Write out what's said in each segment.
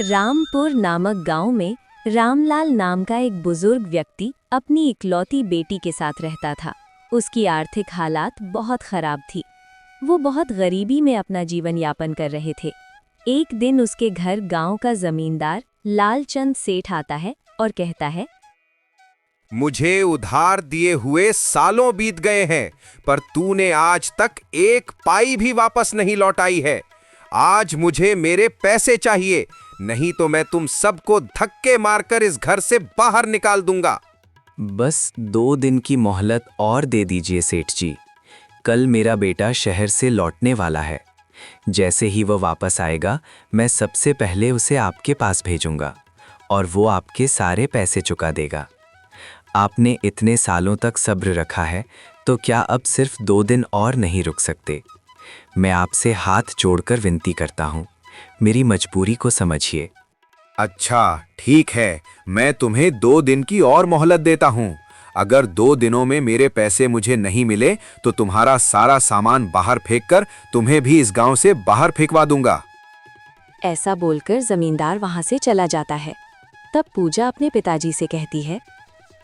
रामपुर नामक गांव में रामलाल नाम का एक बुजुर्ग व्यक्ति अपनी इकलौती बेटी के साथ रहता था। उसकी आर्थिक हालात बहुत खराब थी। वो बहुत गरीबी में अपना जीवन यापन कर रहे थे। एक दिन उसके घर गांव का जमींदार लालचंद सेठ आता है और कहता है, मुझे उधार दिए हुए सालों बीत गए हैं, पर तूने आज तक एक पाई भी वापस नहीं लौटाई है। आज मुझे मेरे पैसे चाहिए, नहीं तो मैं तुम सबको धक्के मारकर इस घर से बाहर निकाल दूंगा। बस 2 दिन की मोहलत और दे दीजिए सेठ जी। कल मेरा बेटा शहर से लौटने वाला है। जैसे ही वह वापस आएगा, मैं सबसे पहले उसे आपके पास भेजूंगा और वो आपके सारे पैसे चुका देगा। आपने इतने सालों तक सब्र रखा है, तो क्या अब सिर्फ 2 दिन और नहीं रुक सकते? मैं आपसे हाथ जोड़कर विनती करता हूँ, मेरी मजबूरी को समझिए। अच्छा ठीक है, मैं तुम्हें 2 दिन की और मोहलत देता हूँ। अगर 2 दिनों में मेरे पैसे मुझे नहीं मिले तो तुम्हारा सारा सामान बाहर फेंककर तुम्हें भी इस गांव से बाहर फेंकवा दूंगा। ऐसा बोलकर जमींदार वहां से चला जाता है। तब पूजा अपने पिताजी से कहती है,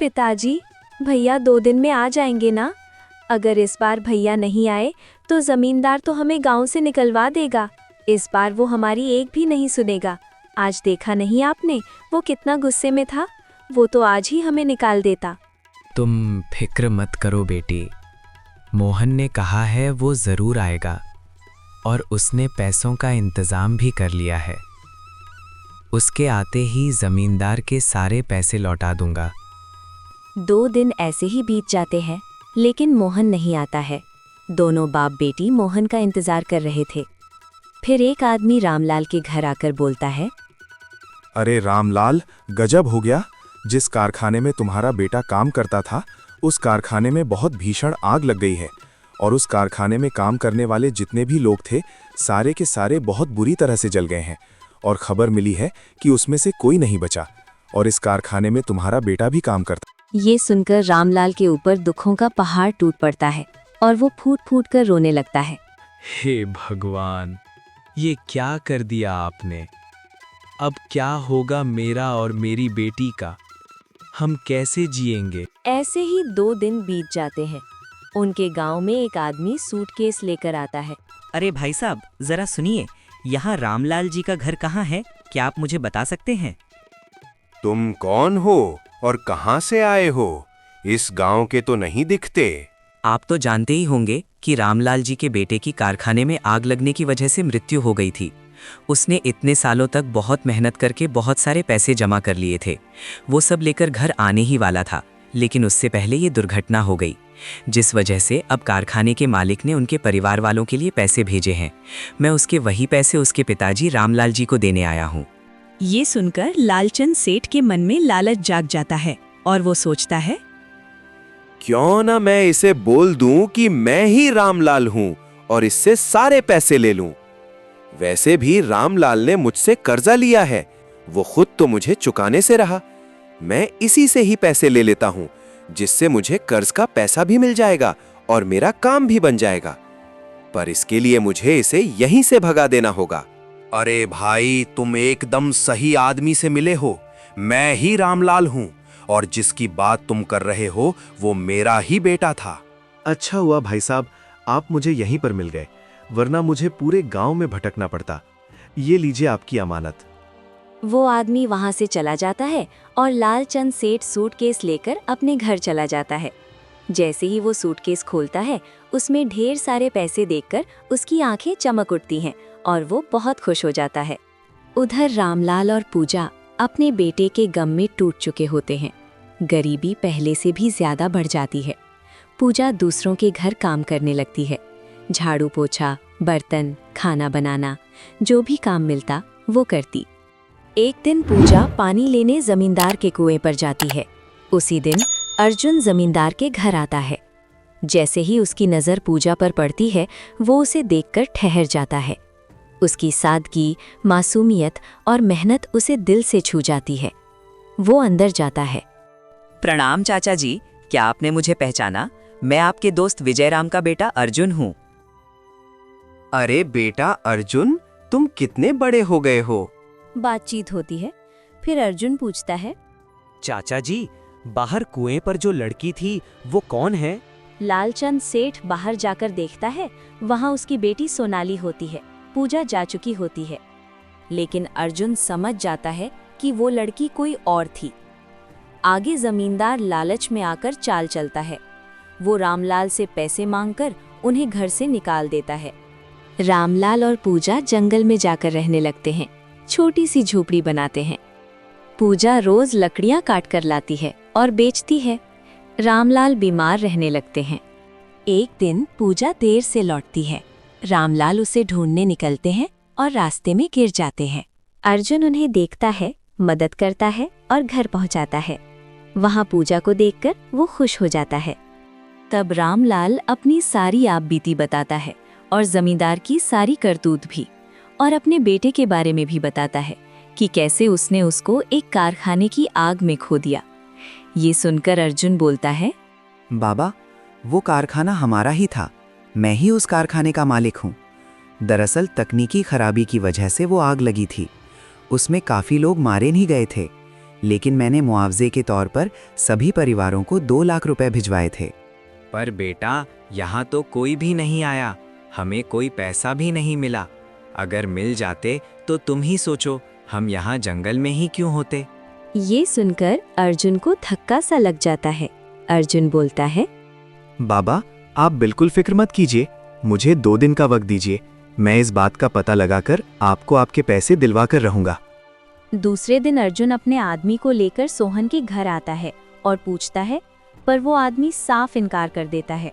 पिताजी, भैया 2 दिन में आ जाएंगे ना? अगर इस बार भैया नहीं आए तो जमींदार तो हमें गांव से निकलवा देगा। इस बार वो हमारी एक भी नहीं सुनेगा। आज देखा नहीं आपने, वो कितना गुस्से में था। वो तो आज ही हमें निकाल देता। तुम फिक्र मत करो बेटी, मोहन ने कहा है वो ज़रूर आएगा और उसने पैसों का इंतज़ाम भी कर लिया है। उसके आते ही ज़मींदार के सारे पैसे लौटा दूंगा। 2 दिन ऐसे ही बीत जाते हैं, लेकिन मोहन नहीं आता है। दोनों बाप बेटी मोहन का इंतजार कर रहे थे। फिर एक आदमी रामलाल के घर आकर बोलता है, अरे रामलाल, गजब हो गया। जिस कारखाने में तुम्हारा बेटा काम करता था, उस कारखाने में बहुत भीषण आग लग गई है और उस कारखाने में काम करने वाले जितने भी लोग थे, सारे के सारे बहुत बुरी तरह से जल गए हैं और खबर मिली है कि उसमें से कोई नहीं बचा और इस कारखाने में तुम्हारा बेटा भी काम करता। ये सुनकर रामलाल के ऊपर दुखों का पहाड़ टूट पड़ता है और वो फूट फूट कर रोने लगता है। हे भगवान, ये क्या कर दिया आपने? अब क्या होगा मेरा और मेरी बेटी का? हम कैसे जिएंगे? ऐसे ही 2 दिन बीत जाते हैं। उनके गांव में एक आदमी सूटकेस लेकर आता है। अरे भाई साहब, जरा सुनिए, यहाँ रामलाल जी का घर कहाँ है? क्या आप मुझे बता सकते हैं? तुम कौन हो और कहां से आए हो? इस गांव के तो नहीं दिखते। आप तो जानते ही होंगे कि रामलाल जी के बेटे की कारखाने में आग लगने की वजह से मृत्यु हो गई थी। उसने इतने सालों तक बहुत मेहनत करके बहुत सारे पैसे जमा कर लिए थे। वो सब लेकर घर आने ही वाला था, लेकिन उससे पहले ये दुर्घटना हो गई, जिस वजह से अब कारखाने के मालिक ने उनके परिवार वालों के लिए पैसे भेजे हैं। मैं उसके वही पैसे उसके पिताजी रामलाल जी को देने आया हूँ। ये सुनकर लालचंद सेठ के मन में लालच जाग जाता है और वो सोचता है, क्यों ना मैं इसे बोल दूं कि मैं ही रामलाल हूं और इससे सारे पैसे ले लूं। वैसे भी रामलाल ने मुझसे कर्जा लिया है, वो खुद तो मुझे चुकाने से रहा। मैं इसी से ही पैसे ले लेता हूं, जिससे मुझे कर्ज का पैसा भी मिल जाएगा और मेरा काम भी बन जाएगा। पर इसके लिए मुझे इसे यहीं से भगा देना होगा। अरे भाई, तुम एकदम सही आदमी से मिले हो। मैं ही रामलाल हूं और जिसकी बात तुम कर रहे हो वो मेरा ही बेटा था। अच्छा हुआ भाई साहब, आप मुझे यहीं पर मिल गए, वरना मुझे पूरे गांव में भटकना पड़ता। ये लीजिए आपकी अमानत। वो आदमी वहां से चला जाता है और लालचंद सेठ सूटकेस लेकर अपने घर चला जाता है। जैसे ही वो सूटकेस खोलता है, उसमें ढेर सारे पैसे देखकर उसकी आंखें चमक उठती हैं और वो बहुत खुश हो जाता है। उधर रामलाल और पूजा अपने बेटे के गम में टूट चुके होते हैं। गरीबी पहले से भी ज्यादा बढ़ जाती है। पूजा दूसरों के घर काम करने लगती है। झाड़ू पोछा, बर्तन, खाना बनाना, जो भी काम मिलता वो करती। एक दिन पूजा पानी लेने जमींदार के कुएं पर जाती है। उसी दिन अर्जुन जमींदार के घर आता है। जैसे ही उसकी नज़र पूजा पर पड़ती है, वो उसे देखकर ठहर जाता है। उसकी सादगी, मासूमियत और मेहनत उसे दिल से छू जाती है। वो अंदर जाता है। प्रणाम चाचा जी, क्या आपने मुझे पहचाना? मैं आपके दोस्त विजयराम का बेटा अर्जुन हूँ। अरे बेटा अर्जुन, तुम कितने बड़े हो गए हो? बातचीत होती है। फिर अर्जुन पूछता है, चाचा जी, बाहर कुएं पर जो लड़की थी वो कौन है? लालचंद सेठ बाहर जाकर देखता है, वहां उसकी बेटी सोनाली होती है। पूजा जा चुकी होती है, लेकिन अर्जुन समझ जाता है कि वो लड़की कोई और थी। आगे जमींदार लालच में आकर चाल चलता है। वो रामलाल से पैसे मांगकर उन्हें घर से निकाल देता है। रामलाल और पूजा जंगल में जाकर रहने लगते हैं। छोटी सी झोपड़ी बनाते हैं। पूजा रोज लकड़ियां काट कर लाती है और बेचती है। रामलाल बीमार रहने लगते हैं। एक दिन पूजा देर से लौटती है। रामलाल उसे ढूंढने निकलते हैं और रास्ते में गिर जाते हैं। अर्जुन उन्हें देखता है, मदद करता है और घर पहुंचाता है। वहां पूजा को देखकर वो खुश हो जाता है। तब रामलाल अपनी सारी आपबीती बताता है और जमींदार की सारी करतूत भी, और अपने बेटे के बारे में भी बताता है कि कैसे उसने उसको एक कारखाने की आग में खो दिया। ये सुनकर अर्जुन बोलता है, बाबा, वो कारखाना हमारा ही था। मैं ही उस कारखाने का मालिक हूँ। दरअसल तकनीकी खराबी की वजह से वो आग लगी थी। उसमें काफ़ी लोग मारे नहीं गए थे, लेकिन मैंने मुआवजे के तौर पर सभी परिवारों को 2 लाख रुपए भिजवाए थे। पर बेटा, यहाँ तो कोई भी नहीं आया, हमें कोई पैसा भी नहीं मिला। अगर मिल जाते तो तुम ही सोचो, हम यहाँ जंगल में ही क्यों होते। ये सुनकर अर्जुन को धक्का सा लग जाता है। अर्जुन बोलता है, बाबा, आप बिल्कुल फिक्र मत कीजिए। मुझे 2 दिन का वक्त दीजिए। मैं इस बात का पता लगाकर आपको आपके पैसे दिलवा कर रहूंगा। दूसरे दिन अर्जुन अपने आदमी को लेकर सोहन के घर आता है और पूछता है, पर वो आदमी साफ इनकार कर देता है।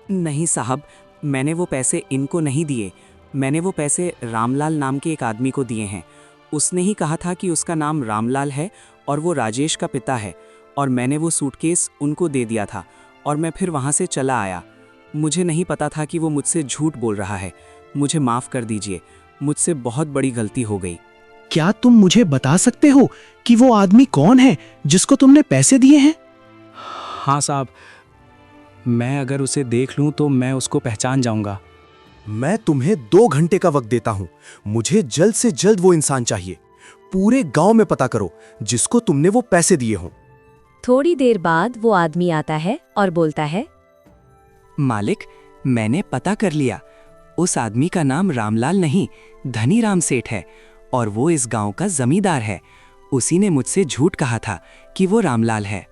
नहीं साहब, मैंने वो पैसे इनको नहीं दिए। मैंने वो पैसे रामलाल नाम के एक आदमी को दिए हैं। उसने ही कहा था कि उसका नाम रामलाल है और वो राजेश का पिता है, और मैंने वो सूटकेस उनको दे दिया था और मैं फिर वहाँ से चला आया। मुझे नहीं पता था कि वो मुझसे झूठ बोल रहा है। मुझे माफ़ कर दीजिए, मुझसे बहुत बड़ी गलती हो गई। क्या तुम मुझे बता सकते हो कि वो आदमी कौन है जिसको तुमने पैसे दिए हैं? हाँ साहब, मैं अगर उसे देख लूं तो मैं उसको पहचान जाऊंगा। मैं तुम्हें 2 घंटे का वक्त देता हूं। मुझे जल्द से जल्द वो इंसान चाहिए। पूरे गांव में पता करो जिसको तुमने वो पैसे दिए हों। थोड़ी देर बाद वो आदमी आता है और बोलता है, मालिक, मैंने पता कर लिया। उस आदमी का नाम रामलाल नहीं, धनीराम सेठ है, और वो इस गांव का जमींदार है। उसी ने मुझसे झूठ कहा था कि वो रामलाल है।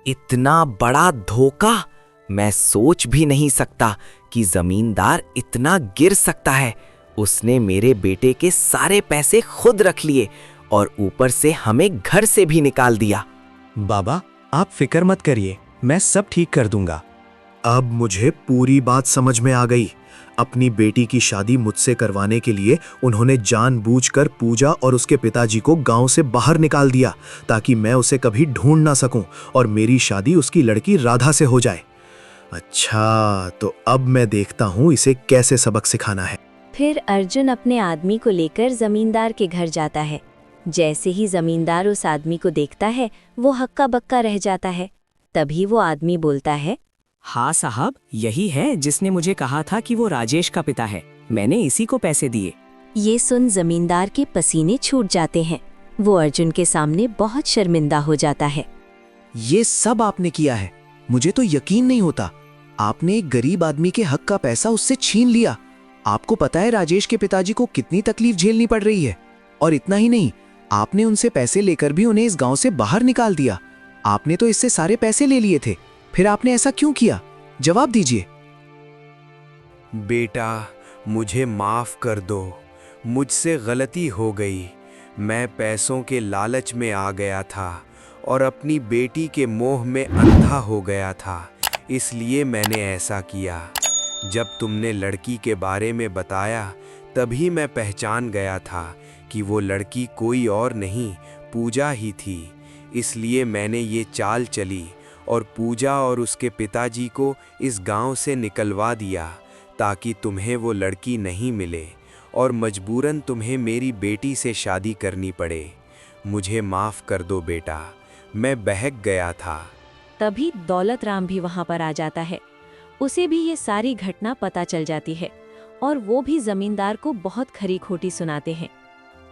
इतना बड़ा धोखा! मैं सोच भी नहीं सकता कि जमींदार इतना गिर सकता है। उसने मेरे बेटे के सारे पैसे खुद रख लिए और ऊपर से हमें घर से भी निकाल दिया। बाबा, आप फिक्र मत करिए, मैं सब ठीक कर दूंगा। अब मुझे पूरी बात समझ में आ गई। अपनी बेटी की शादी मुझसे करवाने के लिए उन्होंने जानबूझकर पूजा और उसके पिताजी को गांव से बाहर निकाल दिया ताकि मैं उसे कभी ढूंढ ना सकूं और मेरी शादी उसकी लड़की राधा से हो जाए। अच्छा, तो अब मैं देखता हूं इसे कैसे सबक सिखाना है। फिर अर्जुन अपने आदमी को लेकर जमींदार के घर जाता है। जैसे ही जमींदार उस आदमी को देखता है, वो हक्का बक्का रह जाता है। तभी वो आदमी बोलता है, हाँ साहब, यही है जिसने मुझे कहा था कि वो राजेश का पिता है। मैंने इसी को पैसे दिए। ये सुन जमींदार के पसीने छूट जाते हैं। वो अर्जुन के सामने बहुत शर्मिंदा हो जाता है। ये सब आपने किया है, मुझे तो यकीन नहीं होता। आपने एक गरीब आदमी के हक का पैसा उससे छीन लिया। आपको पता है राजेश के पिताजी को कितनी तकलीफ झेलनी पड़ रही है। और इतना ही नहीं, आपने उनसे पैसे लेकर भी उन्हें इस गांव से बाहर निकाल दिया। आपने तो इससे सारे पैसे ले लिए थे, फिर आपने ऐसा क्यों किया? जवाब दीजिए। बेटा, मुझे माफ कर दो। मुझसे गलती हो गई। मैं पैसों के लालच में आ गया था और अपनी बेटी के मोह में अंधा हो गया था, इसलिए मैंने ऐसा किया। जब तुमने लड़की के बारे में बताया तभी मैं पहचान गया था कि वो लड़की कोई और नहीं, पूजा ही थी। इसलिए मैंने ये चाल चली और पूजा और उसके पिताजी को इस गांव से निकलवा दिया ताकि तुम्हें वो लड़की नहीं मिले और मजबूरन तुम्हें मेरी बेटी से शादी करनी पड़े। मुझे माफ़ कर दो बेटा, मैं बहक गया था। तभी दौलत राम भी वहां पर आ जाता है। उसे भी ये सारी घटना पता चल जाती है और वो भी जमींदार को बहुत खरी खोटी सुनाते हैं।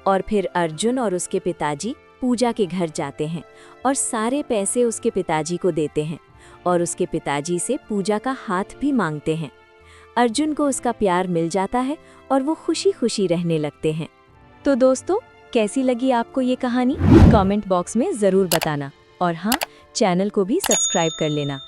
और फिर अर्जुन और उसके पिताजी पूजा के घर जाते हैं और सारे पैसे उसके पिताजी को देते हैं और उसके पिताजी से पूजा का हाथ भी मांगते हैं। अर्जुन को उसका प्यार मिल जाता है और वो खुशी खुशी रहने लगते हैं। तो दोस्तों, कैसी लगी आपको ये कहानी? कमेंट बॉक्स में ज़रूर बताना और हाँ, चैनल को भी सब्सक्राइब कर लेना।